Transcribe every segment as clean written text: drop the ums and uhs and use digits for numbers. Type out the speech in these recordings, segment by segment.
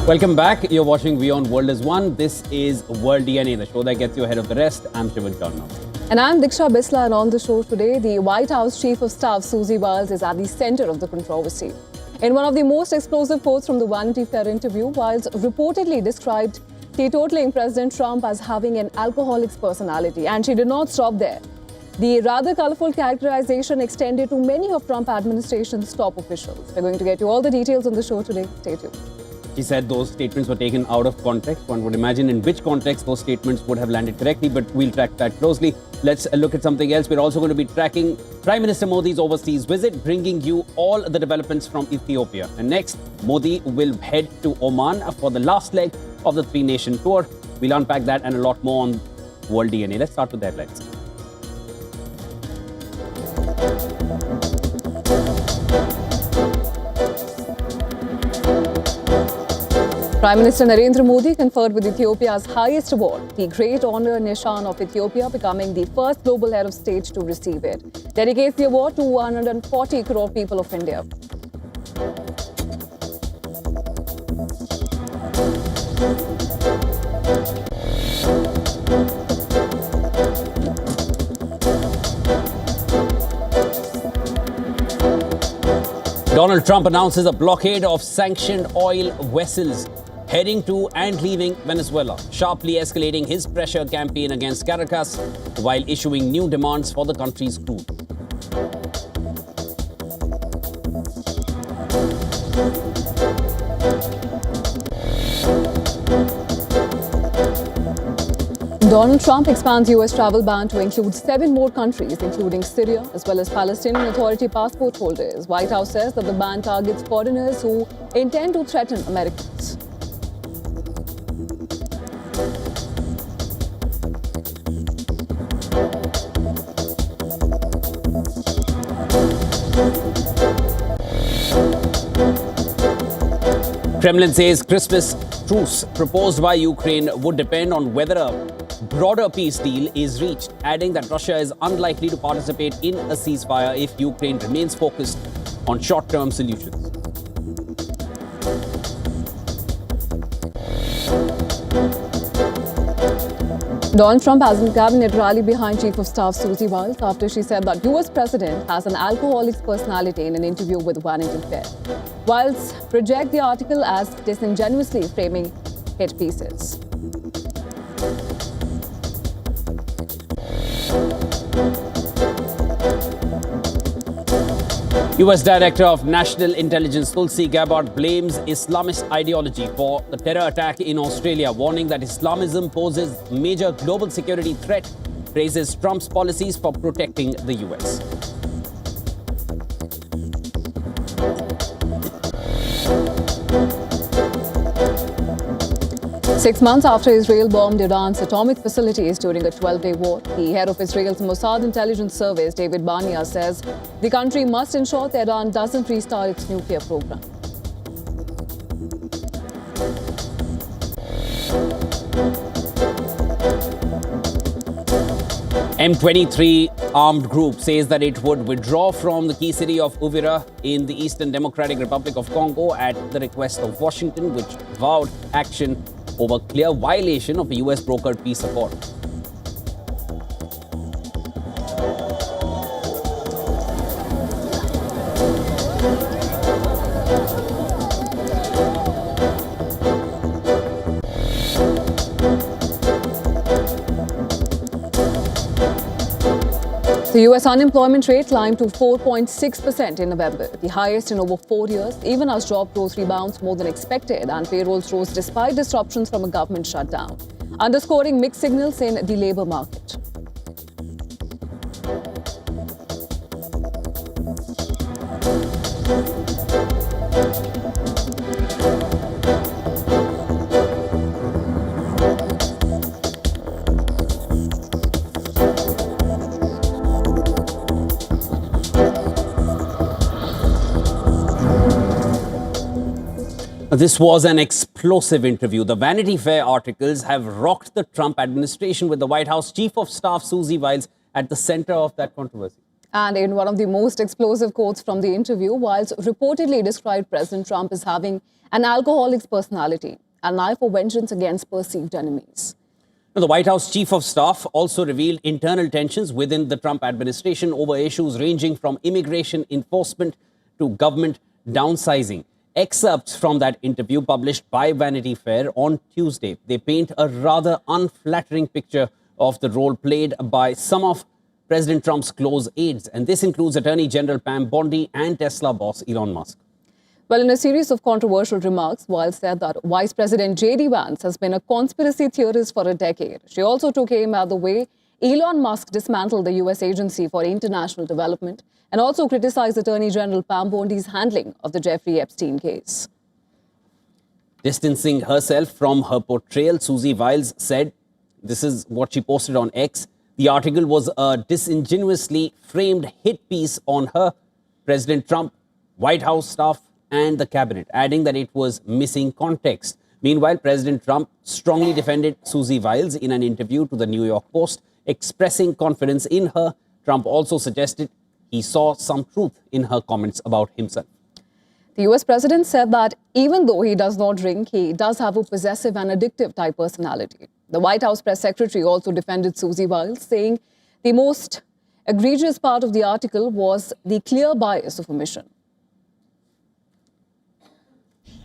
Welcome back. You're watching WION World is One. This is World DNA, the show that gets you ahead of the rest. I'm Shivan Chandna. And I'm Diksha Bisla, and on the show today, the White House Chief of Staff, Susie Wiles, is at the center of the controversy. In one of the most explosive quotes from the Vanity Fair interview, Wiles reportedly described teetotaling President Trump as having an alcoholic's personality, and she did not stop there. The rather colorful characterization extended to many of Trump administration's top officials. We're going to get you all the details on the show today. Stay tuned. She said those statements were taken out of context. One would imagine in which context those statements would have landed correctly, but we'll track that closely. Let's look at something else. We're also going to be tracking Prime Minister Modi's overseas visit, bringing you all the developments from Ethiopia. And next, Modi will head to Oman for the last leg of the three-nation tour. We'll unpack that and a lot more on World DNA. Let's start with the headlines. Prime Minister Narendra Modi conferred with Ethiopia's highest award, the Great Honor Nishan of Ethiopia, becoming the first global head of state to receive it. Dedicates the award to 140 crore people of India. Donald Trump announces a blockade of sanctioned oil vessels heading to and leaving Venezuela, sharply escalating his pressure campaign against Caracas while issuing new demands for the country's crude. Donald Trump expands U.S. travel ban to include 7 more countries, including Syria, as well as Palestinian Authority passport holders. White House says that the ban targets foreigners who intend to threaten Americans. Kremlin says Christmas truce proposed by Ukraine would depend on whether a broader peace deal is reached, adding that Russia is unlikely to participate in a ceasefire if Ukraine remains focused on short-term solutions. Donald Trump has a cabinet rally behind Chief of Staff Susie Wiles after she said that U.S. President has an alcoholic's personality in an interview with Vanity Fair. Wiles project the article as disingenuously framing hit pieces. U.S. Director of National Intelligence Tulsi Gabbard blames Islamist ideology for the terror attack in Australia, warning that Islamism poses major global security threat, praises Trump's policies for protecting the U.S. Six months after Israel bombed Iran's atomic facilities during a 12-day war, the head of Israel's Mossad intelligence service, David Barnea, says the country must ensure that Iran doesn't restart its nuclear program. M23 armed group says that it would withdraw from the key city of Uvira in the Eastern Democratic Republic of Congo at the request of Washington, which vowed action over clear violation of a US brokered peace accord. The U.S. unemployment rate climbed to 4.6% in November, the highest in over 4 years, even as job growth rebounds more than expected and payrolls rose despite disruptions from a government shutdown, underscoring mixed signals in the labor market. This was an explosive interview. The Vanity Fair articles have rocked the Trump administration, with the White House Chief of Staff Susie Wiles at the center of that controversy. And in one of the most explosive quotes from the interview, Wiles reportedly described President Trump as having an alcoholic's personality, an eye for vengeance against perceived enemies. Now, the White House Chief of Staff also revealed internal tensions within the Trump administration over issues ranging from immigration enforcement to government downsizing. Excerpts from that interview published by Vanity Fair on Tuesday, they paint a rather unflattering picture of the role played by some of President Trump's close aides. And this includes Attorney General Pam Bondi and Tesla boss Elon Musk. Well, in a series of controversial remarks, Wiles said that Vice President J.D. Vance has been a conspiracy theorist for a decade. She also took aim at the way Elon Musk dismantled the U.S. Agency for International Development and also criticized Attorney General Pam Bondi's handling of the Jeffrey Epstein case. Distancing herself from her portrayal, Susie Wiles said, this is what she posted on X, the article was a disingenuously framed hit piece on her, President Trump, White House staff, and the cabinet, adding that it was missing context. Meanwhile, President Trump strongly defended Susie Wiles in an interview to the New York Post, expressing confidence in her. Trump also suggested he saw some truth in her comments about himself. The US president said that even though he does not drink, he does have a possessive and addictive type personality. The White House press secretary also defended Susie Wiles, saying the most egregious part of the article was the clear bias of omission.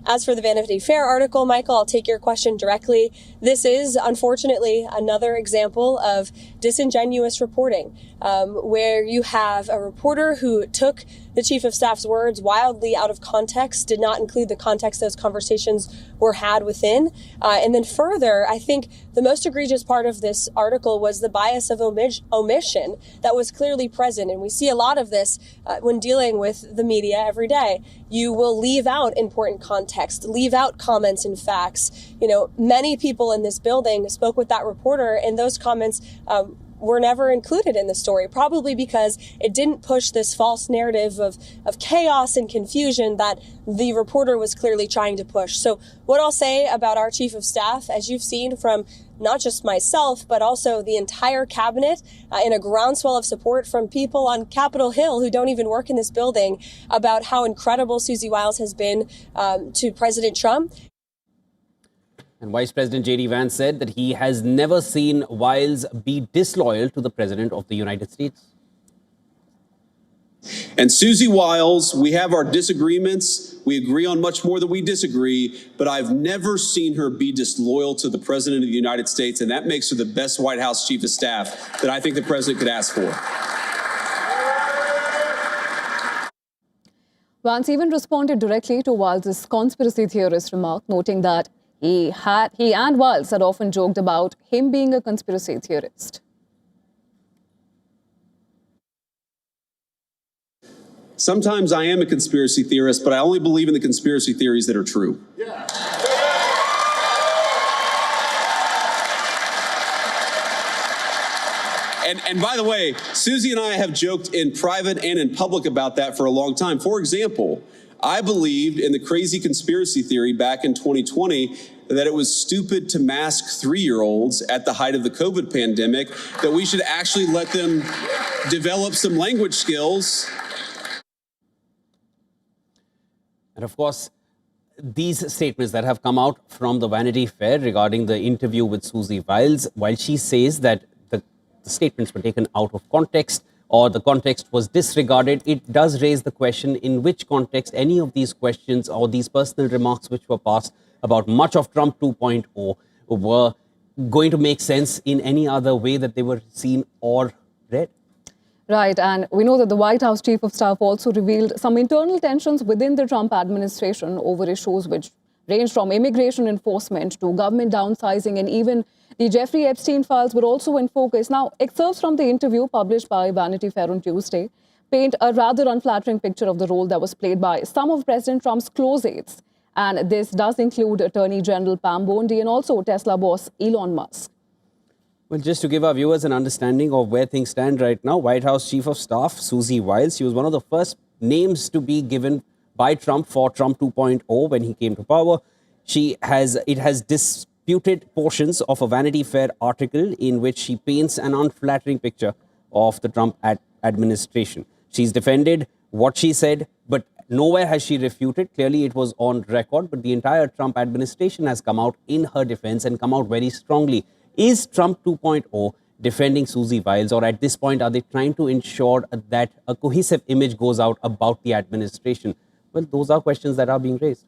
As for the Vanity Fair article, Michael, I'll take your question directly. This is, unfortunately, another example of disingenuous reporting, where you have a reporter who took the chief of staff's words wildly out of context, did not include the context those conversations were had within. And then further, I think the most egregious part of this article was the bias of omission that was clearly present. And we see a lot of this when dealing with the media every day. You will leave out important context, leave out comments and facts. You know, many people in this building spoke with that reporter, and those comments were never included in the story, probably because it didn't push this false narrative of chaos and confusion that the reporter was clearly trying to push. So what I'll say about our chief of staff, as you've seen from not just myself, but also the entire cabinet, in a groundswell of support from people on Capitol Hill who don't even work in this building, about how incredible Susie Wiles has been to President Trump. And Vice President J.D. Vance said that he has never seen Wiles be disloyal to the President of the United States. And Susie Wiles, we have our disagreements. We agree on much more than we disagree, but I've never seen her be disloyal to the President of the United States, and that makes her the best White House Chief of Staff that I think the President could ask for. Vance even responded directly to Wiles' conspiracy theorist remark, noting that he and Wiles had often joked about him being a conspiracy theorist. Sometimes I am a conspiracy theorist, but I only believe in the conspiracy theories that are true. Yeah. And by the way, Susie and I have joked in private and in public about that for a long time. For example, I believed in the crazy conspiracy theory back in 2020 that it was stupid to mask 3-year-olds at the height of the COVID pandemic, that we should actually let them develop some language skills. And of course, these statements that have come out from the Vanity Fair regarding the interview with Susie Wiles, while she says that the statements were taken out of context or the context was disregarded, it does raise the question in which context any of these questions or these personal remarks which were passed about much of Trump 2.0 were going to make sense in any other way that they were seen or read. Right, and we know that the White House Chief of Staff also revealed some internal tensions within the Trump administration over issues which range from immigration enforcement to government downsizing, and even the Jeffrey Epstein files were also in focus. Now, excerpts from the interview published by Vanity Fair on Tuesday paint a rather unflattering picture of the role that was played by some of President Trump's close aides. And this does include Attorney General Pam Bondi and also Tesla boss Elon Musk. Well, just to give our viewers an understanding of where things stand right now, White House Chief of Staff Susie Wiles, she was one of the first names to be given by Trump for Trump 2.0 when he came to power. It has disputed portions of a Vanity Fair article in which she paints an unflattering picture of the Trump administration. She's defended what she said, but nowhere has she refuted. Clearly, it was on record, but the entire Trump administration has come out in her defense and come out very strongly. Is Trump 2.0 defending Susie Wiles, or at this point, are they trying to ensure that a cohesive image goes out about the administration? Well, those are questions that are being raised.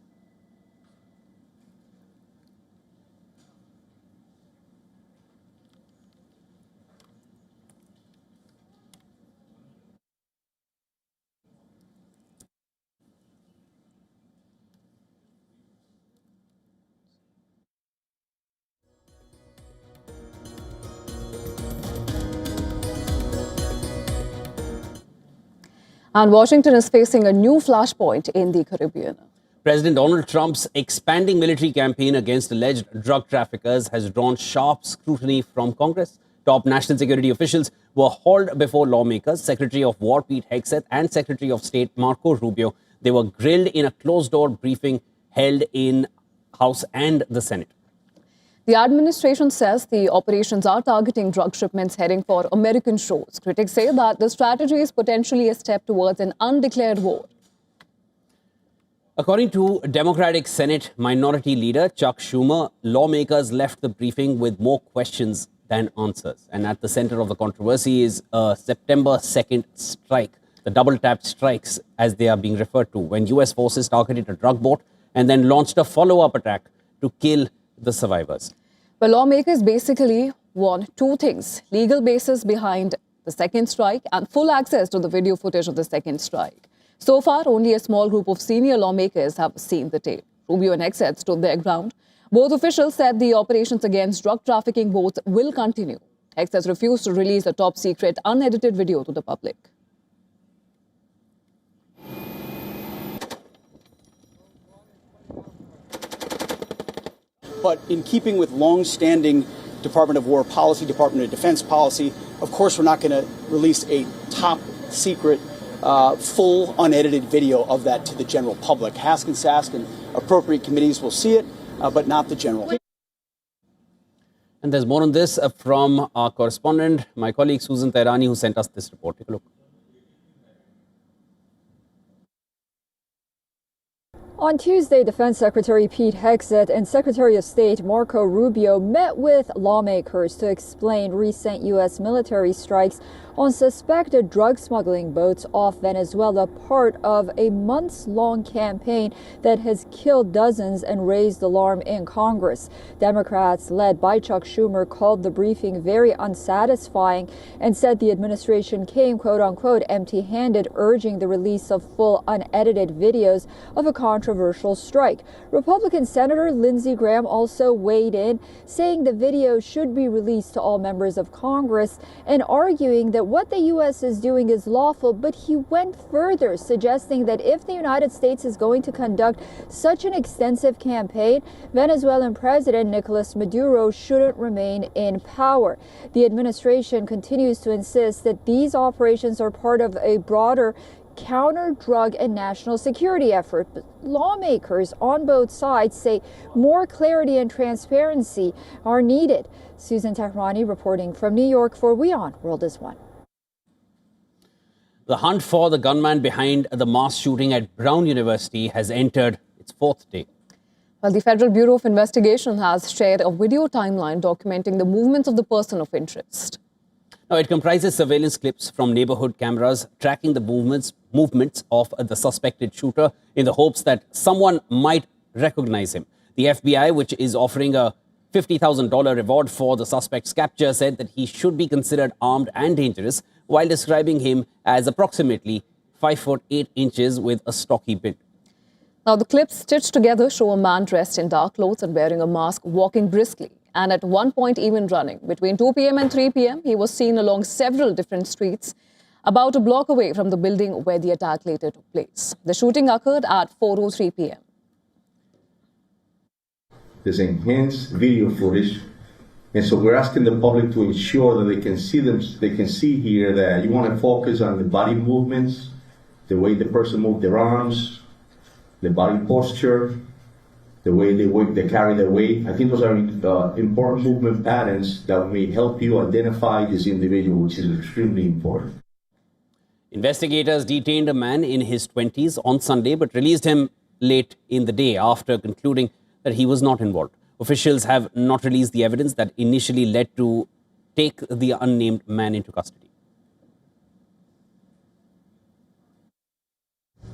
And Washington is facing a new flashpoint in the Caribbean. President Donald Trump's expanding military campaign against alleged drug traffickers has drawn sharp scrutiny from Congress. Top national security officials were hauled before lawmakers, Secretary of War Pete Hegseth and Secretary of State Marco Rubio. They were grilled in a closed-door briefing held in House and the Senate. The administration says the operations are targeting drug shipments heading for American shores. Critics say that the strategy is potentially a step towards an undeclared war. According to Democratic Senate Minority Leader Chuck Schumer, lawmakers left the briefing with more questions than answers. And at the center of the controversy is a September 2nd strike, the double-tap strikes as they are being referred to, when U.S. forces targeted a drug boat and then launched a follow-up attack to kill the survivors. Well, lawmakers basically want two things: legal basis behind the second strike and full access to the video footage of the second strike. So far, only a small group of senior lawmakers have seen the tape. Rubio and Hegseth stood their ground. Both officials said the operations against drug trafficking boats will continue. Hegseth refused to release the top-secret, unedited video to the public. But in keeping with long-standing Department of War policy, Department of Defense policy, of course, we're not going to release a top-secret, full, unedited video of that to the general public. HASC and SASC and appropriate committees will see it, but not the general. And there's more on this from our correspondent, my colleague Susan Tehrani, who sent us this report. Take a look. On Tuesday, Defense Secretary Pete Hegseth and Secretary of State Marco Rubio met with lawmakers to explain recent U.S. military strikes on suspected drug smuggling boats off Venezuela, part of a months-long campaign that has killed dozens and raised alarm in Congress. Democrats, led by Chuck Schumer, called the briefing very unsatisfying and said the administration came, quote-unquote, empty-handed, urging the release of full, unedited videos of a controversial strike. Republican Senator Lindsey Graham also weighed in, saying the video should be released to all members of Congress and arguing that what the U.S. is doing is lawful, but he went further, suggesting that if the United States is going to conduct such an extensive campaign, Venezuelan President Nicolas Maduro shouldn't remain in power. The administration continues to insist that these operations are part of a broader counter-drug and national security effort. But lawmakers on both sides say more clarity and transparency are needed. Susan Tehrani reporting from New York for WION World is One. The hunt for the gunman behind the mass shooting at Brown University has entered its fourth day. Well, the Federal Bureau of Investigation has shared a video timeline documenting the movements of the person of interest. Now, it comprises surveillance clips from neighborhood cameras tracking the movements of the suspected shooter in the hopes that someone might recognize him. The FBI, which is offering a $50,000 reward for the suspect's capture, said that he should be considered armed and dangerous, while describing him as approximately 5 foot 8 inches with a stocky build. Now, the clips stitched together show a man dressed in dark clothes and wearing a mask walking briskly, and at one point even running. Between 2 p.m. and 3 p.m., he was seen along several different streets, about a block away from the building where the attack later took place. The shooting occurred at 4:03 p.m. There's enhanced video footage, and so we're asking the public to ensure that they can see here that you want to focus on the body movements, the way the person moved their arms, the body posture, the way they carry their weight. I think those are important movement patterns that may help you identify this individual, which is extremely important. Investigators detained a man in his 20s on Sunday but released him late in the day after concluding that he was not involved. Officials have not released the evidence that initially led to take the unnamed man into custody.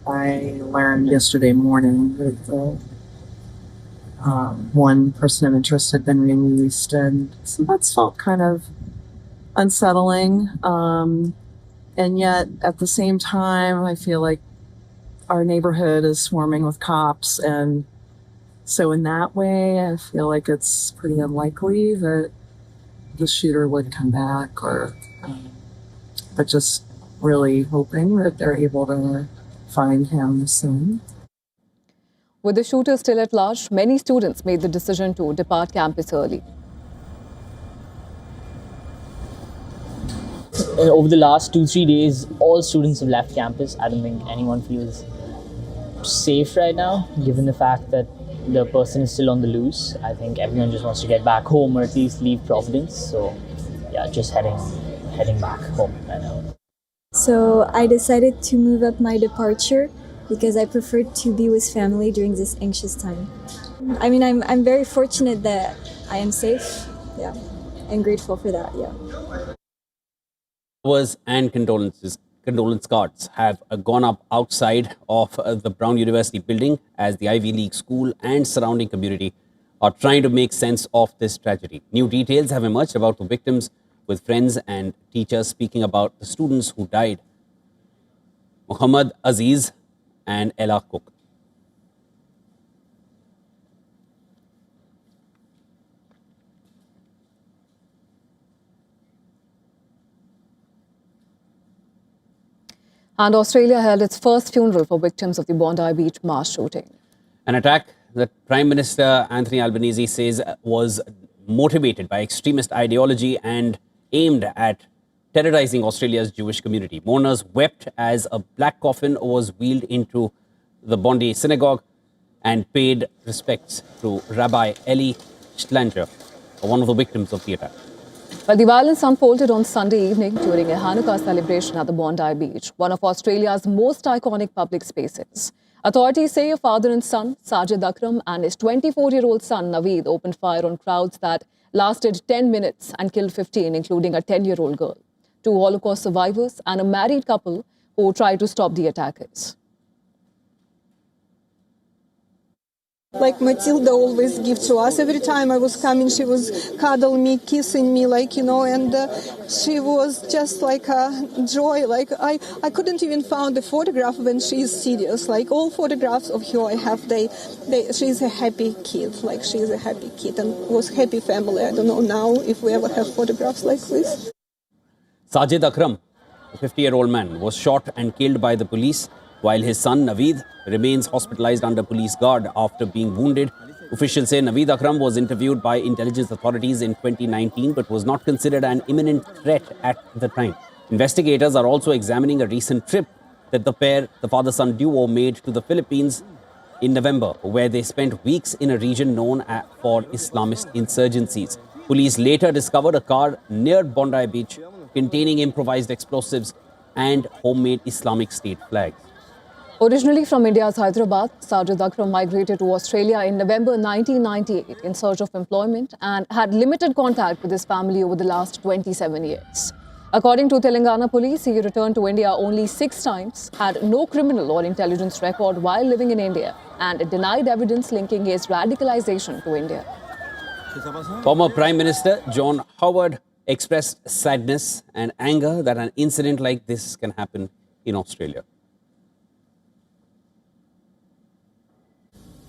I learned yesterday morning that one person of interest had been released, and so that's felt kind of unsettling. And yet, at the same time, I feel like our neighborhood is swarming with cops, and so in that way, I feel like it's pretty unlikely that the shooter would come back, but just really hoping that they're able to find him soon. With the shooter still at large, many students made the decision to depart campus early. Over the last 2-3 days, all students have left campus. I don't think anyone feels safe right now, given the fact that the person is still on the loose. I think everyone just wants to get back home or at least leave Providence. So yeah, just heading back home right now. So I decided to move up my departure because I preferred to be with family during this anxious time. I mean, I'm very fortunate that I am safe. Yeah, I'm grateful for that. Yeah. Flowers and condolence cards have gone up outside of the Brown University building as the Ivy League school and surrounding community are trying to make sense of this tragedy. New details have emerged about the victims, with friends and teachers speaking about the students who died. Muhammad Aziz and Ella Cook. And Australia held its first funeral for victims of the Bondi Beach mass shooting. An attack that Prime Minister Anthony Albanese says was motivated by extremist ideology and aimed at terrorizing Australia's Jewish community. Mourners wept as a black coffin was wheeled into the Bondi synagogue and paid respects to Rabbi Eli Shtlanger, one of the victims of the attack. Well, the violence unfolded on Sunday evening during a Hanukkah celebration at the Bondi Beach, one of Australia's most iconic public spaces. Authorities say a father and son, Sajid Akram, and his 24-year-old son, Naveed, opened fire on crowds that lasted 10 minutes and killed 15, including a 10-year-old girl. 2 Holocaust survivors and a married couple who tried to stop the attackers. Like Matilda always give to us. Every time I was coming, she was cuddling me, kissing me, and she was just like a joy. Like I couldn't even find a photograph when she is serious. Like all photographs of her I have, she's a happy kid. Like she's a happy kid and was happy family. I don't know now if we ever have photographs like this. Sajid Akram, a 50-year-old man, was shot and killed by the police, while his son Naveed remains hospitalized under police guard after being wounded. Officials say Naveed Akram was interviewed by intelligence authorities in 2019 but was not considered an imminent threat at the time. Investigators are also examining a recent trip that the father-son duo made to the Philippines in November, where they spent weeks in a region known for Islamist insurgencies. Police later discovered a car near Bondi Beach containing improvised explosives and homemade Islamic State flags. Originally from India's Hyderabad, Sajid Akram migrated to Australia in November 1998 in search of employment and had limited contact with his family over the last 27 years. According to Telangana police, he returned to India only 6 times, had no criminal or intelligence record while living in India, and denied evidence linking his radicalization to India. Former Prime Minister John Howard expressed sadness and anger that an incident like this can happen in Australia.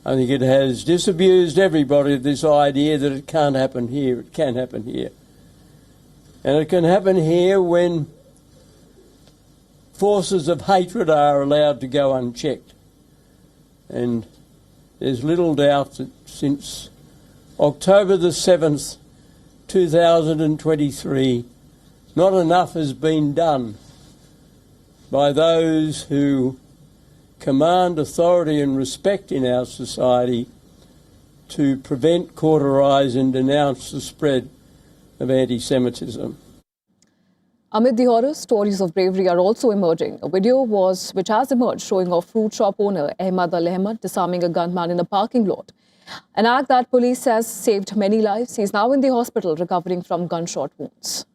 I think it has disabused everybody of this idea that it can't happen here. It can happen here. And it can happen here when forces of hatred are allowed to go unchecked. And there's little doubt that since October the 7th, 2023, not enough has been done by those who command authority and respect in our society to prevent, cauterise and denounce the spread of anti-Semitism. Amid the horror, stories of bravery are also emerging. A video which has emerged showing a fruit shop owner Ahmad Al-Ahmad disarming a gunman in a parking lot. An act that police says saved many lives. He is now in the hospital recovering from gunshot wounds.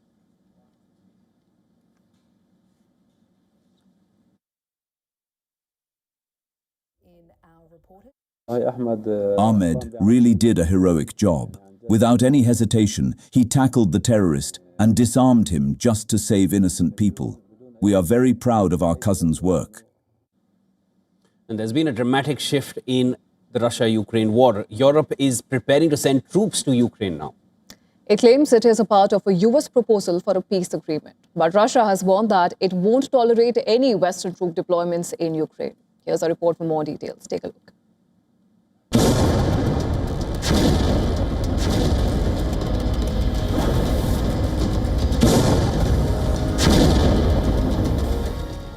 Ahmed really did a heroic job. Without any hesitation, he tackled the terrorist and disarmed him just to save innocent people. We are very proud of our cousin's work. And there's been a dramatic shift in the Russia-Ukraine war. Europe is preparing to send troops to Ukraine now. It claims it is a part of a US proposal for a peace agreement. But Russia has warned that it won't tolerate any Western troop deployments in Ukraine. Here's a report for more details. Take a look.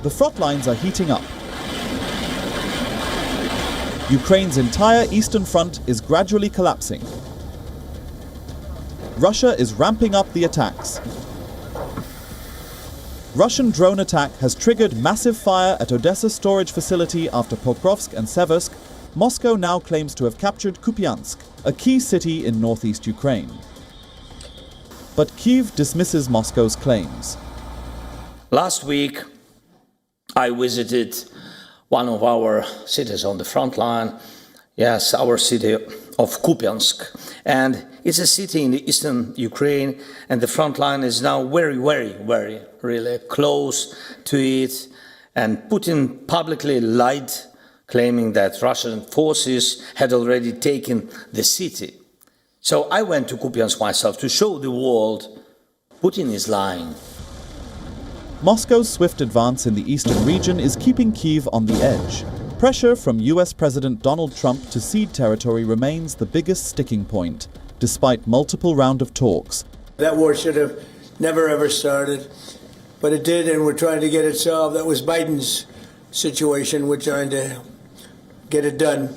The front lines are heating up. Ukraine's entire eastern front is gradually collapsing. Russia is ramping up the attacks. Russian drone attack has triggered massive fire at Odessa storage facility after Pokrovsk and Seversk. Moscow now claims to have captured Kupiansk, a key city in northeast Ukraine. But Kyiv dismisses Moscow's claims. Last week, I visited one of our cities on the front line, yes, our city of Kupiansk. And it's a city in the eastern Ukraine, and the front line is now very, really close to it. And Putin publicly lied, claiming that Russian forces had already taken the city. So I went to Kupiansk myself to show the world Putin is lying. Moscow's swift advance in the eastern region is keeping Kyiv on the edge. Pressure from US President Donald Trump to cede territory remains the biggest sticking point, despite multiple rounds of talks. That war should have never ever started, but it did, and we're trying to get it solved. That was Biden's situation. We're trying to get it done.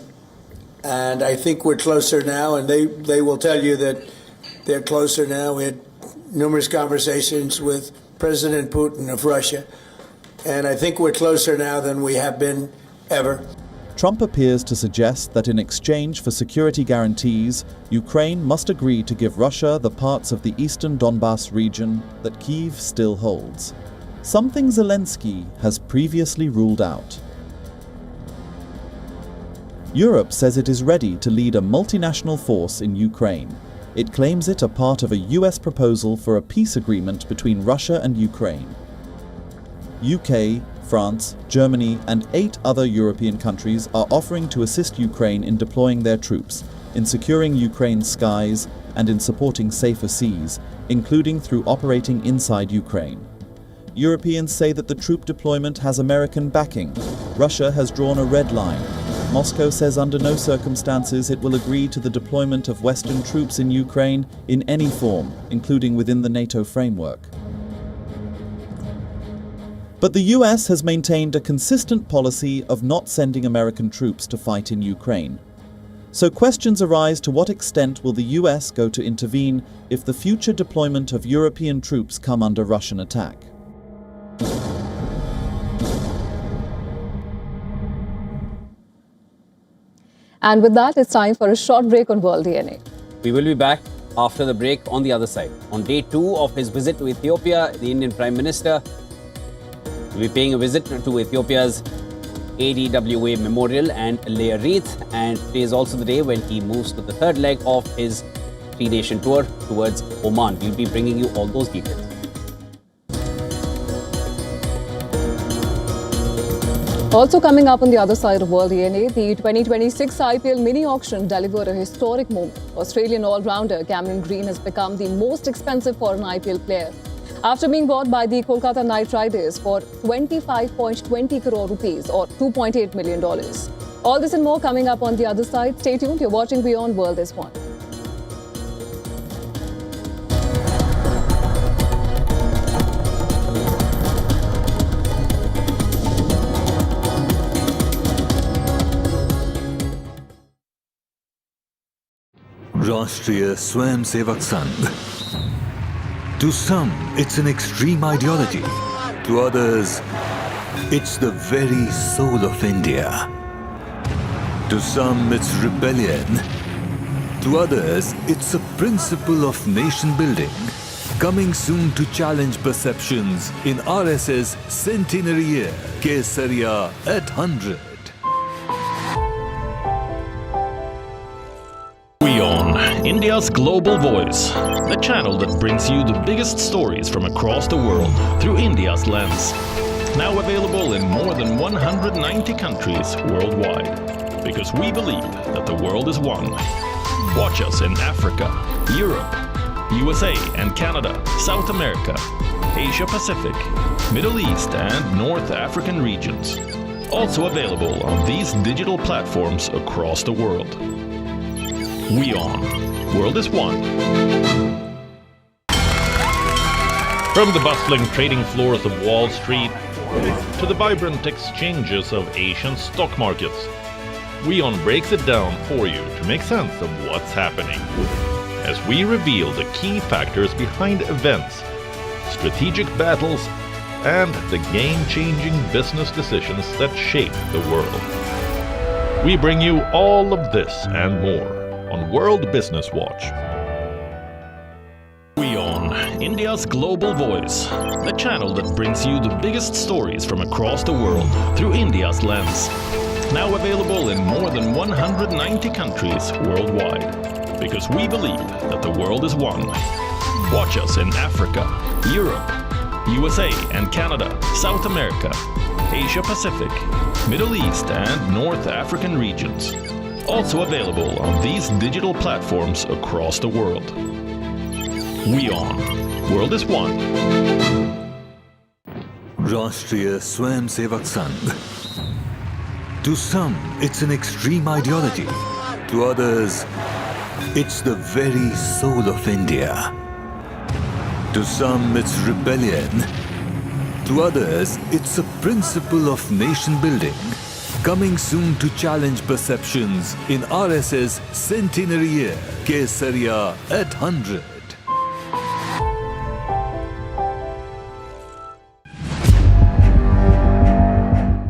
And I think we're closer now, and they will tell you that they're closer now. We had numerous conversations with President Putin of Russia, and I think we're closer now than we have been ever. Trump appears to suggest that in exchange for security guarantees, Ukraine must agree to give Russia the parts of the eastern Donbas region that Kyiv still holds. Something Zelensky has previously ruled out. Europe says it is ready to lead a multinational force in Ukraine. It claims it a part of a US proposal for a peace agreement between Russia and Ukraine. UK, France, Germany, and 8 other European countries are offering to assist Ukraine in deploying their troops, in securing Ukraine's skies, and in supporting safer seas, including through operating inside Ukraine. Europeans say that the troop deployment has American backing. Russia has drawn a red line. Moscow says under no circumstances it will agree to the deployment of Western troops in Ukraine in any form, including within the NATO framework. But the US has maintained a consistent policy of not sending American troops to fight in Ukraine. So questions arise: to what extent will the US go to intervene if the future deployment of European troops come under Russian attack? And with that, it's time for a short break on World DNA. We will be back after the break on the other side. On day 2 of his visit to Ethiopia, the Indian Prime Minister will be paying a visit to Ethiopia's ADWA Memorial and lay a wreath. And today is also the day when he moves to the third leg of his 3-nation tour towards Oman. We'll be bringing you all those details. Also coming up on the other side of World DNA, the 2026 IPL mini auction delivered a historic moment. Australian all-rounder Cameron Green has become the most expensive foreign IPL player after being bought by the Kolkata Knight Riders for 25.20 crore rupees or $2.8 million. All this and more coming up on the other side. Stay tuned. You're watching WION World is One. राष्ट्रीय Swayamsevak Sangh To some, it's an extreme ideology. To others, it's the very soul of India. To some, it's rebellion. To others, it's a principle of nation building, coming soon to challenge perceptions in RSS centenary year, Kesariya at 100. WION, India's global voice, the channel that brings you the biggest stories from across the world through India's lens. Now available in more than 190 countries worldwide, because we believe that the world is one. Watch us in Africa, Europe, USA and Canada, South America, Asia Pacific, Middle East and North African regions. Also available on these digital platforms across the world. WION, World is One. From the bustling trading floors of Wall Street to the vibrant exchanges of Asian stock markets, WION breaks it down for you to make sense of what's happening, as we reveal the key factors behind events, strategic battles, and the game-changing business decisions that shape the world. We bring you all of this and more on World Business Watch. WION, India's global voice, the channel that brings you the biggest stories from across the world through India's lens. Now available in more than 190 countries worldwide, because we believe that the world is one. Watch us in Africa, Europe, USA and Canada, South America, Asia Pacific, Middle East and North African regions. Also available on these digital platforms across the world. WION, World is One. Rashtriya Swayamsevak Sangh. To some, it's an extreme ideology. To others, it's the very soul of India. To some, it's rebellion. To others, it's a principle of nation building, coming soon to challenge perceptions in RSS centenary year, Kesariya at 100.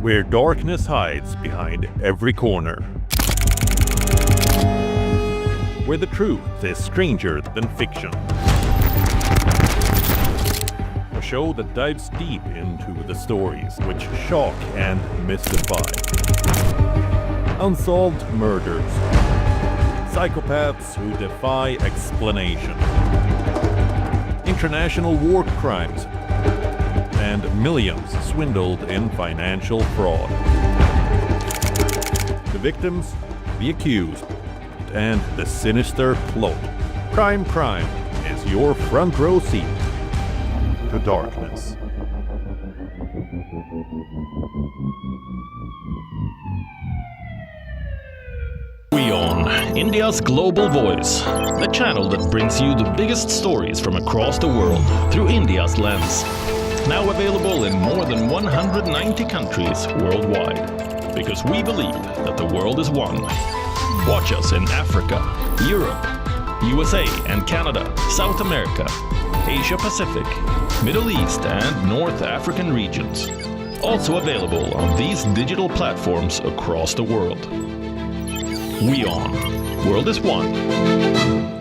Where darkness hides behind every corner. Where the truth is stranger than fiction. A show that dives deep into the stories which shock and mystify. Unsolved murders. Psychopaths who defy explanation. International war crimes. And millions swindled in financial fraud. The victims, the accused, and the sinister plot. Crime is your front row seat to darkness. WION, India's global voice, the channel that brings you the biggest stories from across the world through India's lens. Now available in more than 190 countries worldwide, because we believe that the world is one. Watch us in Africa, Europe, USA and Canada, South America, Asia Pacific, Middle East and North African regions. Also available on these digital platforms across the world. WION, World is One.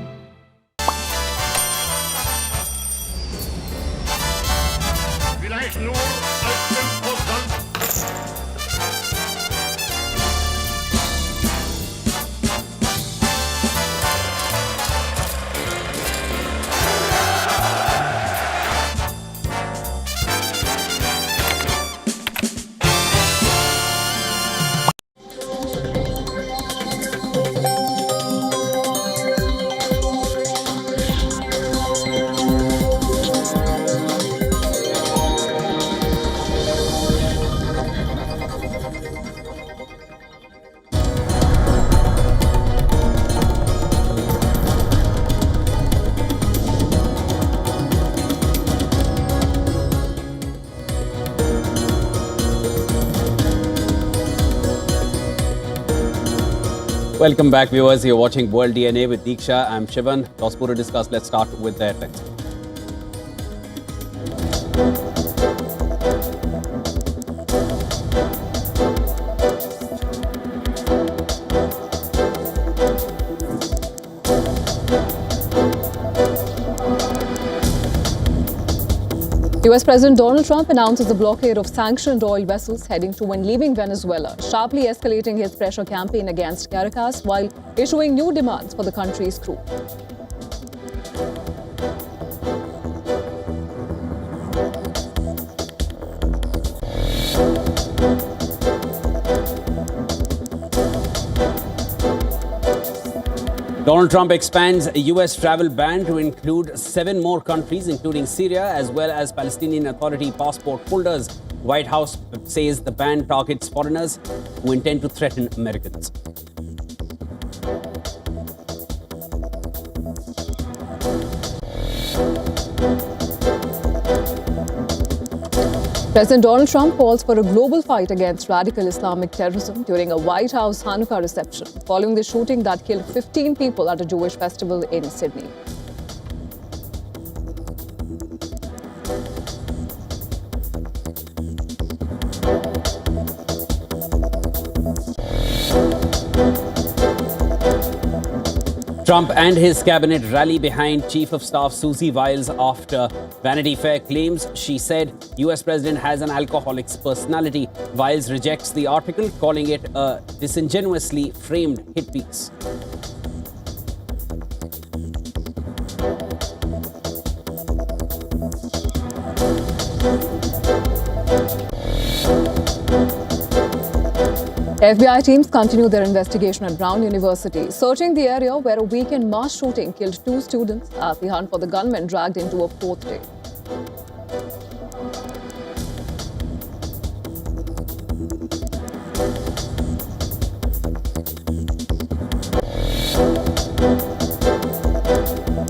Welcome back, viewers. You're watching World DNA with Deeksha. I'm Shivan. Lots more to discuss. Let's start with the headlines. US President Donald Trump announces the blockade of sanctioned oil vessels heading to and leaving Venezuela, sharply escalating his pressure campaign against Caracas while issuing new demands for the country's crew. Donald Trump expands a U.S. travel ban to include 7 more countries, including Syria, as well as Palestinian Authority passport holders. White House says the ban targets foreigners who intend to threaten Americans. President Donald Trump calls for a global fight against radical Islamic terrorism during a White House Hanukkah reception, following the shooting that killed 15 people at a Jewish festival in Sydney. Trump and his cabinet rally behind Chief of Staff Susie Wiles after Vanity Fair claims she said US President has an alcoholic's personality. Wiles rejects the article, calling it a disingenuously framed hit piece. FBI teams continue their investigation at Brown University, searching the area where a weekend mass shooting killed 2 students as the hunt for the gunman dragged into a 4th day.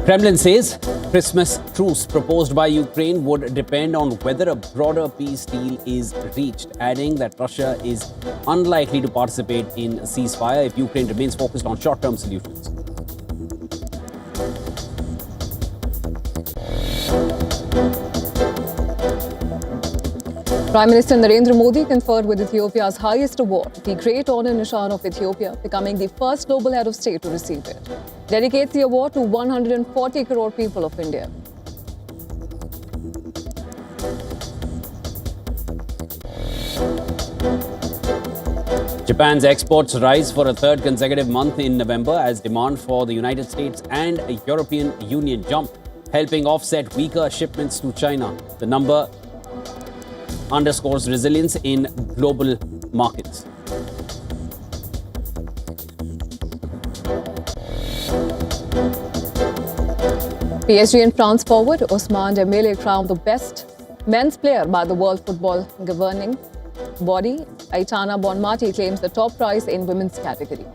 Kremlin says Christmas truce proposed by Ukraine would depend on whether a broader peace deal is reached, adding that Russia is unlikely to participate in a ceasefire if Ukraine remains focused on short-term solutions. Prime Minister Narendra Modi conferred with Ethiopia's highest award, the Great Honor Nishan of Ethiopia, becoming the first global head of state to receive it. Dedicates the award to 140 crore people of India. Japan's exports rise for a 3rd consecutive month in November as demand for the United States and European Union jump, helping offset weaker shipments to China. The number underscores resilience in global markets. PSG and France forward Ousmane Dembélé crowned the best men's player by the World Football governing body. Aitana Bonmati claims the top prize in women's category.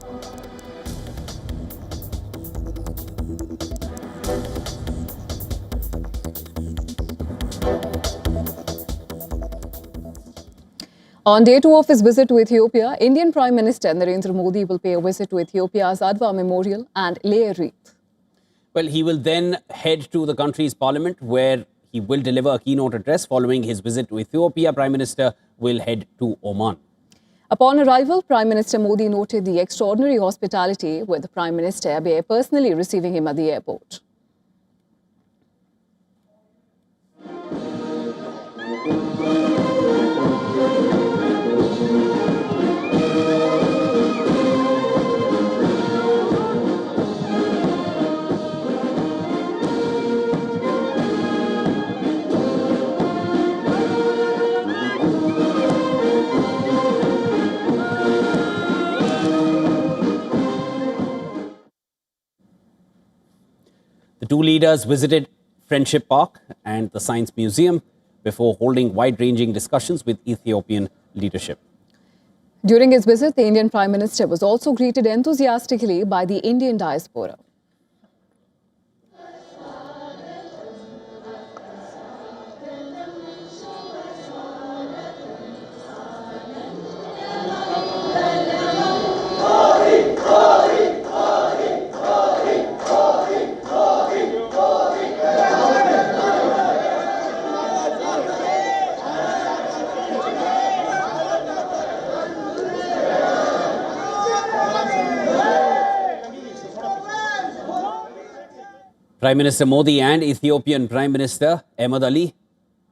On day 2 of his visit to Ethiopia, Indian Prime Minister Narendra Modi will pay a visit to Ethiopia's Adwa Memorial and lay a wreath. Well, he will then head to the country's parliament where he will deliver a keynote address. Following his visit to Ethiopia, Prime Minister will head to Oman. Upon arrival, Prime Minister Modi noted the extraordinary hospitality with the Prime Minister Abiy personally receiving him at the airport. The 2 leaders visited Friendship Park and the Science Museum before holding wide-ranging discussions with Ethiopian leadership. During his visit, the Indian Prime Minister was also greeted enthusiastically by the Indian diaspora. Prime Minister Modi and Ethiopian Prime Minister Ahmed Ali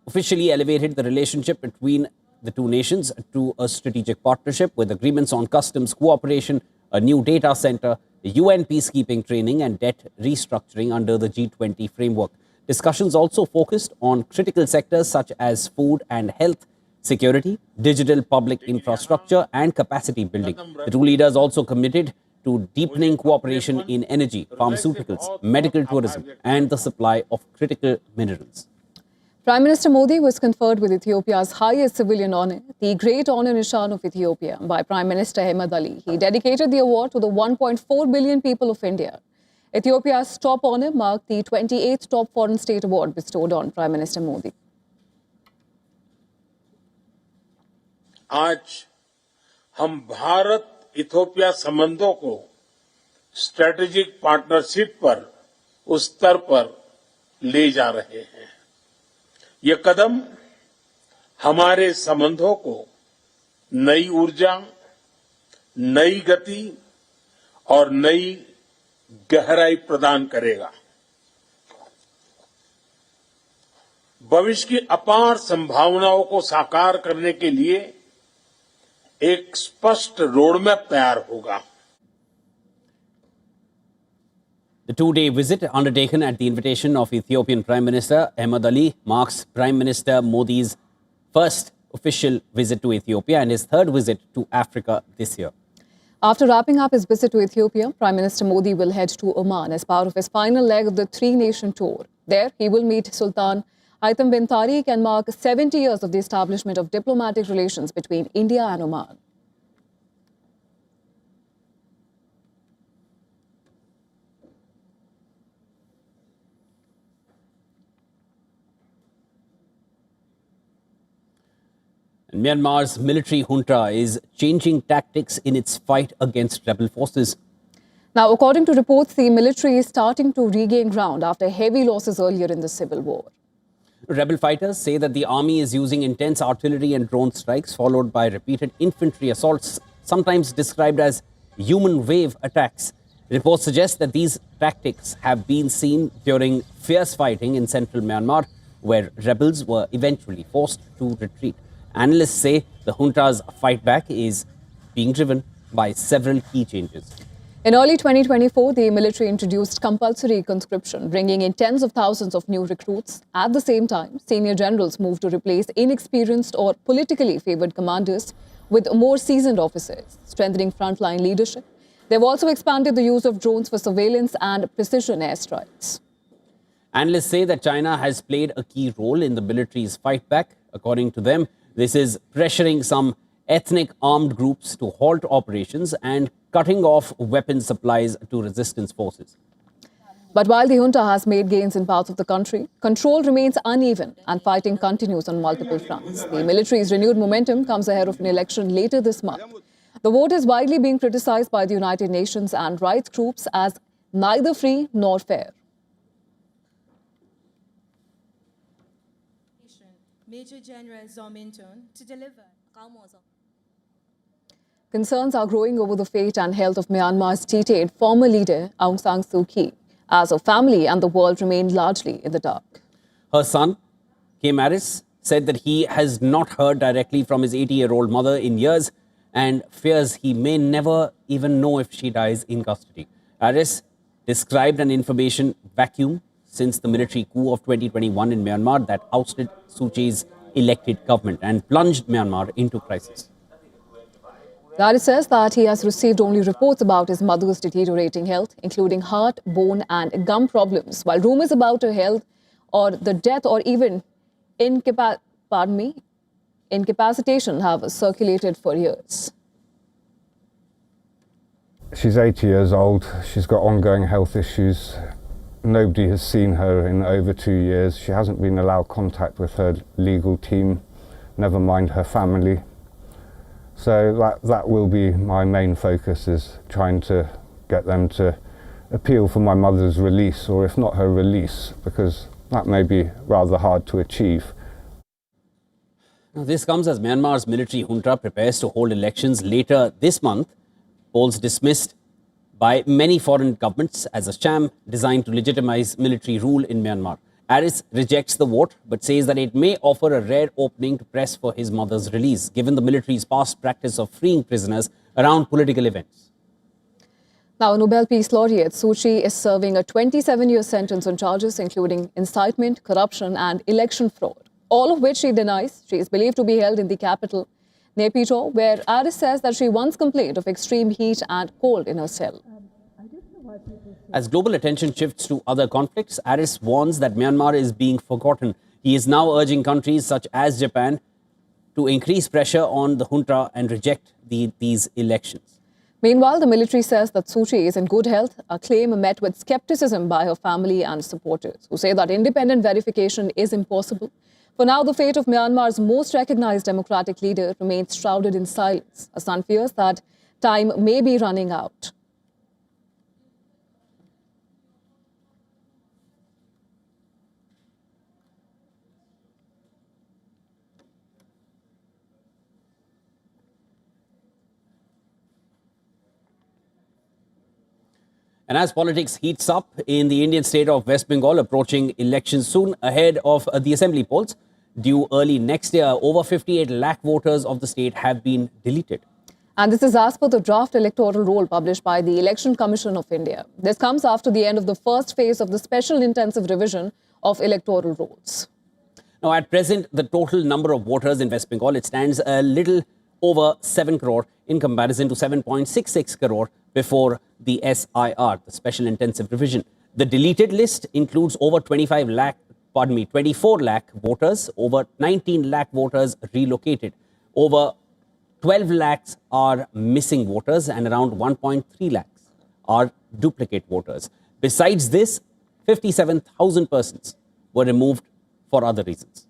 officially elevated the relationship between the two nations to a strategic partnership with agreements on customs cooperation, a new data center, UN peacekeeping training and debt restructuring under the G20 framework. Discussions also focused on critical sectors such as food and health, security, digital public infrastructure and capacity building. The two leaders also committed to deepening cooperation in energy, pharmaceuticals, medical tourism and the supply of critical minerals. Prime Minister Modi was conferred with Ethiopia's highest civilian honour, the Great Honour Nishan of Ethiopia, by Prime Minister Ahmed Ali. He dedicated the award to the 1.4 billion people of India. Ethiopia's top honour marked the 28th Top Foreign State Award bestowed on Prime Minister Modi. आज हम Bharat Ethiopia संबंधों को strategic partnership पर उस स्तर पर ले जा रहे हैं। ये कदम हमारे संबंधों को नई ऊर्जा, नई गति और नई गहराई प्रदान करेगा। भविष्य की अपार संभावनाओं को साकार करने के लिए एक स्पष्ट रोडमैप तैयार होगा। The two-day visit undertaken at the invitation of Ethiopian Prime Minister Ahmed Ali marks Prime Minister Modi's first official visit to Ethiopia and his third visit to Africa this year. After wrapping up his visit to Ethiopia, Prime Minister Modi will head to Oman as part of his final leg of the three-nation tour. There, he will meet Sultan Haitham bin Tariq and mark 70 years of the establishment of diplomatic relations between India and Oman. And Myanmar's military junta is changing tactics in its fight against rebel forces. Now, according to reports, the military is starting to regain ground after heavy losses earlier in the civil war. Rebel fighters say that the army is using intense artillery and drone strikes, followed by repeated infantry assaults, sometimes described as human wave attacks. Reports suggest that these tactics have been seen during fierce fighting in central Myanmar, where rebels were eventually forced to retreat. Analysts say the junta's fight back is being driven by several key changes. In early 2024, the military introduced compulsory conscription, bringing in tens of thousands of new recruits. At the same time, senior generals moved to replace inexperienced or politically favoured commanders with more seasoned officers, strengthening frontline leadership. They've also expanded the use of drones for surveillance and precision airstrikes. Analysts say that China has played a key role in the military's fight back. According to them, this is pressuring some ethnic armed groups to halt operations and cutting off weapons supplies to resistance forces. But while the junta has made gains in parts of the country, control remains uneven and fighting continues on multiple fronts. The military's renewed momentum comes ahead of an election later this month. The vote is widely being criticized by the United Nations and rights groups as neither free nor fair. Major General Zominton to deliver. Concerns are growing over the fate and health of Myanmar's detained former leader Aung San Suu Kyi, as her family and the world remain largely in the dark. Her son, K. Maris, said that he has not heard directly from his 80-year-old mother in years and fears he may never even know if she dies in custody. Maris described an information vacuum since the military coup of 2021 in Myanmar that ousted Suu Kyi's elected government and plunged Myanmar into crisis. Maris says that he has received only reports about his mother's deteriorating health, including heart, bone and gum problems, while rumours about her health or the death or even incapacitation have circulated for years. She's 80 years old. She's got ongoing health issues. Nobody has seen her in over 2 years. She hasn't been allowed contact with her legal team, never mind her family. So that will be my main focus, is trying to get them to appeal for my mother's release, or if not her release, because that may be rather hard to achieve. Now, this comes as Myanmar's military junta prepares to hold elections later this month. Polls dismissed by many foreign governments as a sham designed to legitimize military rule in Myanmar. Aris rejects the vote but says that it may offer a rare opening to press for his mother's release, given the military's past practice of freeing prisoners around political events. Now, Nobel Peace Laureate Suu Kyi is serving a 27-year sentence on charges including incitement, corruption and election fraud, all of which she denies. She is believed to be held in the capital, Naypyidaw, where Aris says that she once complained of extreme heat and cold in her cell. As global attention shifts to other conflicts, Aris warns that Myanmar is being forgotten. He is now urging countries such as Japan to increase pressure on the junta and reject these elections. Meanwhile, the military says that Suu Kyi is in good health, a claim met with skepticism by her family and supporters, who say that independent verification is impossible. For now, the fate of Myanmar's most recognized democratic leader remains shrouded in silence. A son fears that time may be running out. And as politics heats up in the Indian state of West Bengal, approaching elections soon ahead of the assembly polls due early next year, over 58 lakh voters of the state have been deleted. And this is as per the draft electoral roll published by the Election Commission of India. This comes after the end of the first phase of the special intensive revision of electoral rolls. Now, at present, the total number of voters in West Bengal, it stands a little over 7 crore in comparison to 7.66 crore before the SIR, the Special Intensive Revision. The deleted list includes over 24 lakh voters, over 19 lakh voters relocated, over 12 lakhs are missing voters, and around 1.3 lakhs are duplicate voters. Besides this, 57,000 persons were removed for other reasons.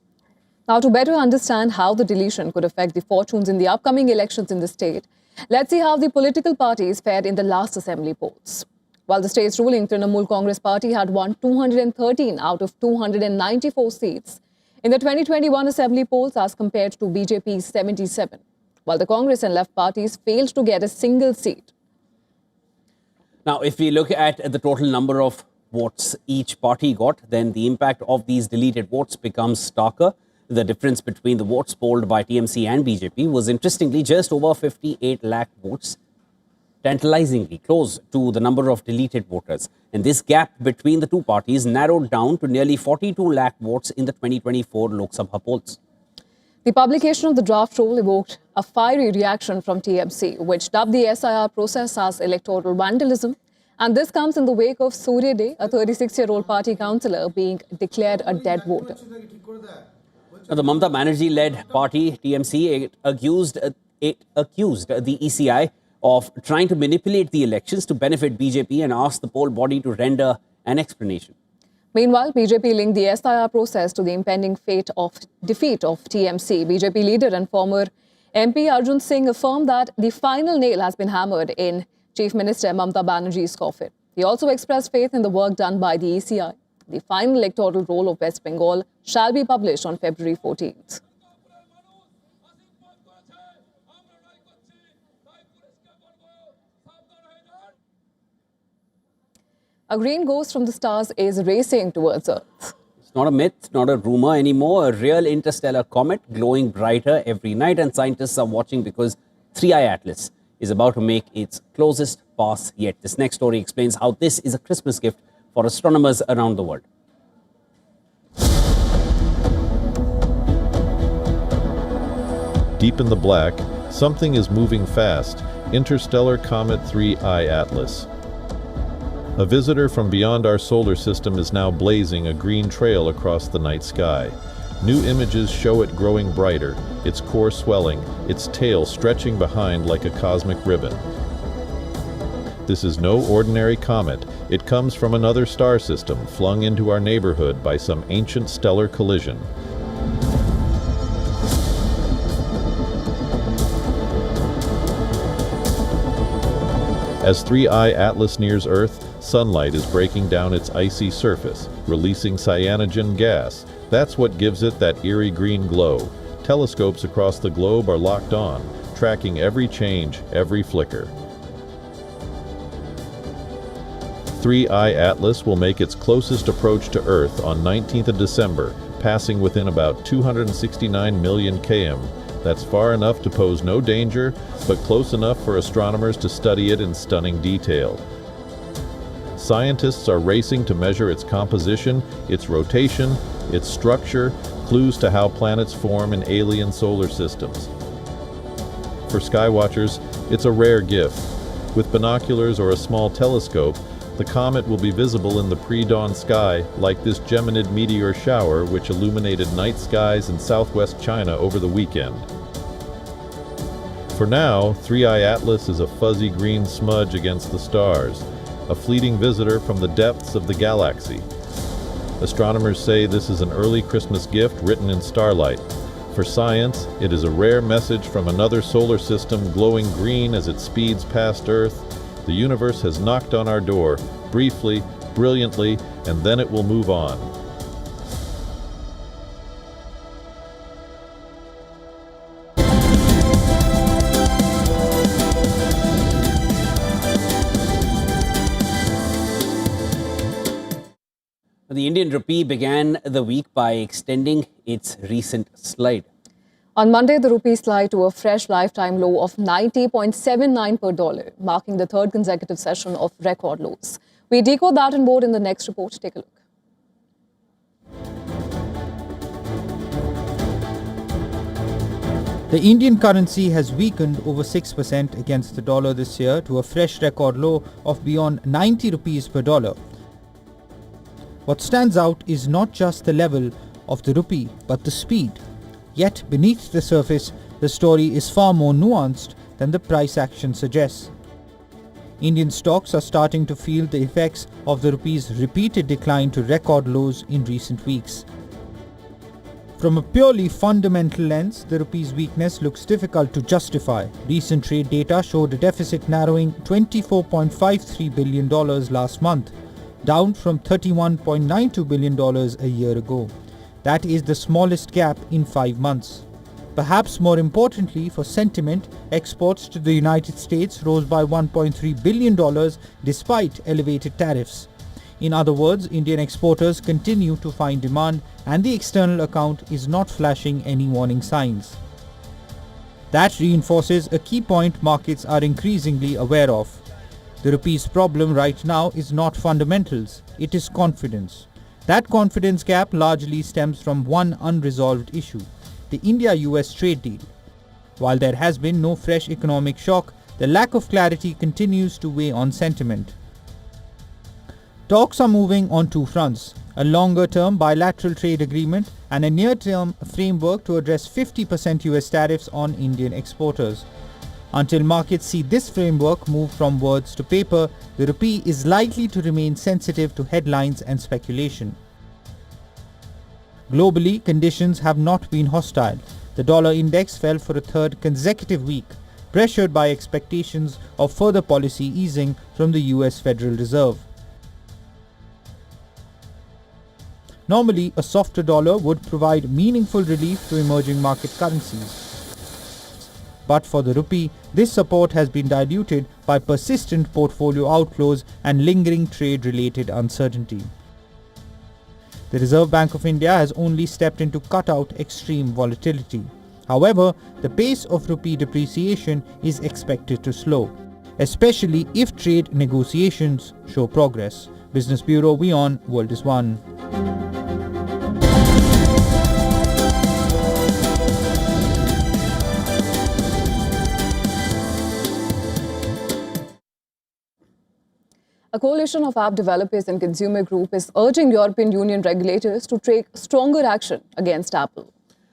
Now, to better understand how the deletion could affect the fortunes in the upcoming elections in the state, let's see how the political parties fared in the last assembly polls. While the state's ruling Trinamool Congress party had won 213 out of 294 seats in the 2021 assembly polls as compared to BJP's 77, while the Congress and left parties failed to get a single seat. Now, if we look at the total number of votes each party got, then the impact of these deleted votes becomes starker. The difference between the votes polled by TMC and BJP was interestingly just over 58 lakh votes, tantalizingly close to the number of deleted voters. And this gap between the two parties narrowed down to nearly 42 lakh votes in the 2024 Lok Sabha polls. The publication of the draft roll evoked a fiery reaction from TMC, which dubbed the SIR process as electoral vandalism. And this comes in the wake of Surya Day, a 36-year-old party councillor, being declared a dead voter. Now, the Mamata Banerjee-led party, TMC, it accused the ECI of trying to manipulate the elections to benefit BJP and asked the poll body to render an explanation. Meanwhile, BJP linked the SIR process to the impending defeat of TMC. BJP leader and former MP Arjun Singh affirmed that the final nail has been hammered in Chief Minister Mamata Banerjee's coffin. He also expressed faith in the work done by the ECI. The final electoral roll of West Bengal shall be published on February 14th. A green ghost from the stars is racing towards Earth. It's not a myth, not a rumor anymore. A real interstellar comet glowing brighter every night, and scientists are watching because 3I Atlas is about to make its closest pass yet. This next story explains how this is a Christmas gift for astronomers around the world. Deep in the black, something is moving fast. Interstellar Comet 3I Atlas. A visitor from beyond our solar system is now blazing a green trail across the night sky. New images show it growing brighter, its core swelling, its tail stretching behind like a cosmic ribbon. This is no ordinary comet. It comes from another star system flung into our neighborhood by some ancient stellar collision. As 3I Atlas nears Earth, sunlight is breaking down its icy surface, releasing cyanogen gas. That's what gives it that eerie green glow. Telescopes across the globe are locked on, tracking every change, every flicker. 3I Atlas will make its closest approach to Earth on 19th of December, passing within about 269 million km. That's far enough to pose no danger, but close enough for astronomers to study it in stunning detail. Scientists are racing to measure its composition, its rotation, its structure, clues to how planets form in alien solar systems. For skywatchers, it's a rare gift. With binoculars or a small telescope, the comet will be visible in the pre-dawn sky, like this Geminid meteor shower which illuminated night skies in southwest China over the weekend. For now, 3I Atlas is a fuzzy green smudge against the stars, a fleeting visitor from the depths of the galaxy. Astronomers say this is an early Christmas gift written in starlight. For science, it is a rare message from another solar system glowing green as it speeds past Earth. The universe has knocked on our door, briefly, brilliantly, and then it will move on. The Indian rupee began the week by extending its recent slide. On Monday, the rupee slid to a fresh lifetime low of 90.79 per dollar, marking the third consecutive session of record lows. We decode that and more in the next report. Take a look. The Indian currency has weakened over 6% against the dollar this year to a fresh record low of beyond 90 rupees per dollar. What stands out is not just the level of the rupee, but the speed. Yet beneath the surface, the story is far more nuanced than the price action suggests. Indian stocks are starting to feel the effects of the rupee's repeated decline to record lows in recent weeks. From a purely fundamental lens, the rupee's weakness looks difficult to justify. Recent trade data showed a deficit narrowing $24.53 billion last month, down from $31.92 billion a year ago. That is the smallest gap in 5 months. Perhaps more importantly for sentiment, exports to the United States rose by $1.3 billion despite elevated tariffs. In other words, Indian exporters continue to find demand and the external account is not flashing any warning signs. That reinforces a key point markets are increasingly aware of. The rupee's problem right now is not fundamentals, it is confidence. That confidence gap largely stems from one unresolved issue, the India-US trade deal. While there has been no fresh economic shock, the lack of clarity continues to weigh on sentiment. Talks are moving on two fronts, a longer-term bilateral trade agreement and a near-term framework to address 50% US tariffs on Indian exporters. Until markets see this framework move from words to paper, the rupee is likely to remain sensitive to headlines and speculation. Globally, conditions have not been hostile. The dollar index fell for a third consecutive week, pressured by expectations of further policy easing from the US Federal Reserve. Normally, a softer dollar would provide meaningful relief to emerging market currencies. But for the rupee, this support has been diluted by persistent portfolio outflows and lingering trade-related uncertainty. The Reserve Bank of India has only stepped in to cut out extreme volatility. However, the pace of rupee depreciation is expected to slow, especially if trade negotiations show progress. Business Bureau, WION, World is One. A coalition of app developers and consumer group is urging European Union regulators to take stronger action against Apple,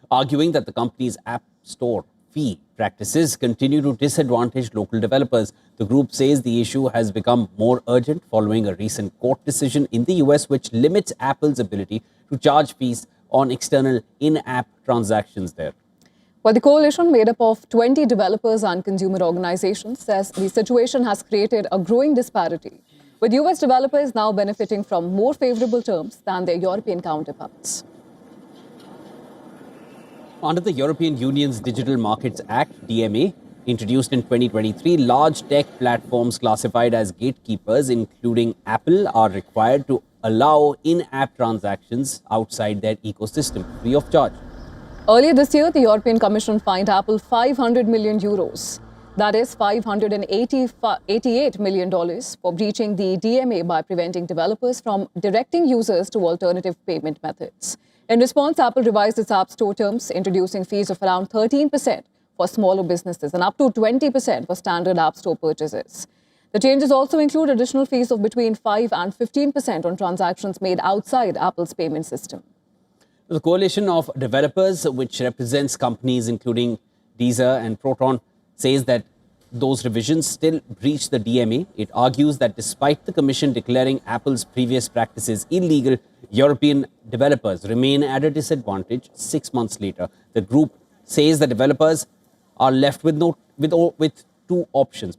arguing that the company's App Store fee practices continue to disadvantage local developers. The group says the issue has become more urgent following a recent court decision in the US which limits Apple's ability to charge fees on external in-app transactions there. Well, the coalition, made up of 20 developers and consumer organizations, says the situation has created a growing disparity, with US developers now benefiting from more favorable terms than their European counterparts. Under the European Union's Digital Markets Act, DMA, Introduced in 2023, large tech platforms classified as gatekeepers, including Apple, are required to allow in-app transactions outside their ecosystem free of charge. Earlier this year, the European Commission fined Apple 500 million euros. That is $588 million for breaching the DMA by preventing developers from directing users to alternative payment methods. In response, Apple revised its App Store terms, introducing fees of around 13% for smaller businesses and up to 20% for standard App Store purchases. The changes also include additional fees of between 5 and 15% on transactions made outside Apple's payment system. The coalition of developers, which represents companies including Deezer and Proton, says that those revisions still breach the DMA. It argues that despite the Commission declaring Apple's previous practices illegal, European developers remain at a disadvantage 6 months later. The group says the developers are left with two options,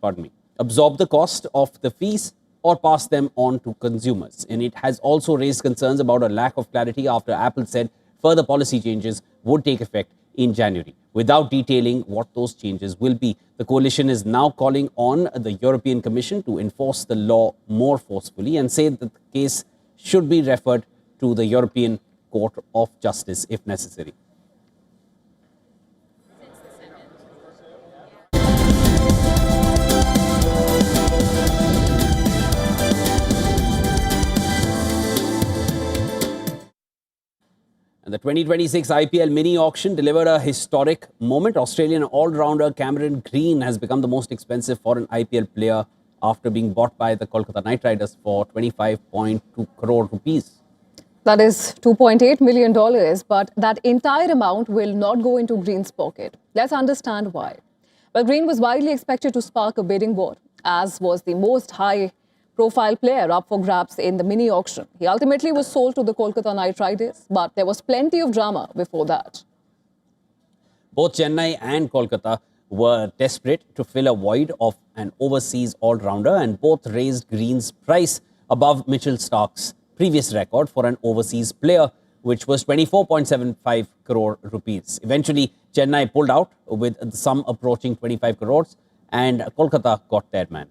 absorb the cost of the fees or pass them on to consumers. And it has also raised concerns about a lack of clarity after Apple said further policy changes would take effect in January. Without detailing what those changes will be, the coalition is now calling on the European Commission to enforce the law more forcefully and say that the case should be referred to the European Court of Justice if necessary. And the 2026 IPL mini auction delivered a historic moment. Australian all-rounder Cameron Green has become the most expensive foreign IPL player after being bought by the Kolkata Knight Riders for 25.2 crore rupees. That is $2.8 million, but that entire amount will not go into Green's pocket. Let's understand why. Well, Green was widely expected to spark a bidding war, as was the most high-profile player up for grabs in the mini auction. He ultimately was sold to the Kolkata Knight Riders, but there was plenty of drama before that. Both Chennai and Kolkata were desperate to fill a void of an overseas all-rounder, and both raised Green's price above Mitchell Starc's previous record for an overseas player, which was 24.75 crore rupees. Eventually, Chennai pulled out with the sum approaching 25 crores, and Kolkata got their man.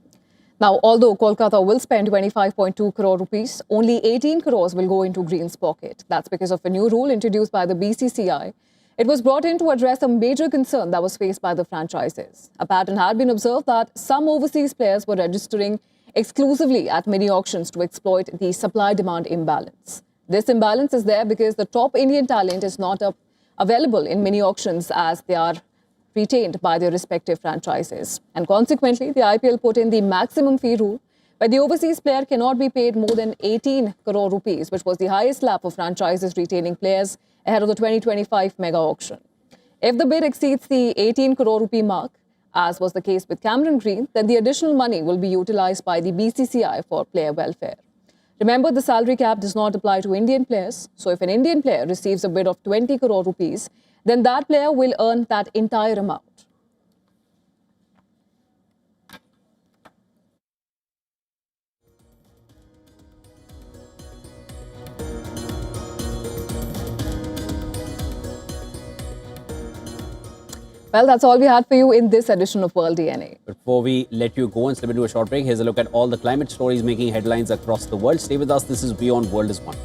Now, although Kolkata will spend 25.2 crore rupees, only 18 crores will go into Green's pocket. That's because of a new rule introduced by the BCCI. It was brought in to address a major concern that was faced by the franchises. A pattern had been observed that some overseas players were registering exclusively at mini auctions to exploit the supply-demand imbalance. This imbalance is there because the top Indian talent is not available in mini auctions as they are retained by their respective franchises. And consequently, the IPL put in the maximum fee rule, where the overseas player cannot be paid more than 18 crore rupees, which was the highest slab for franchises retaining players ahead of the 2025 mega auction. If the bid exceeds the 18 crore rupee mark, as was the case with Cameron Green, then the additional money will be utilized by the BCCI for player welfare. Remember, the salary cap does not apply to Indian players. So if an Indian player receives a bid of 20 crore rupees, then that player will earn that entire amount. Well, that's all we had for you in this edition of World DNA. Before we let you go and slip into a short break, here's a look at all the climate stories making headlines across the world. Stay with us. This is WION World is One.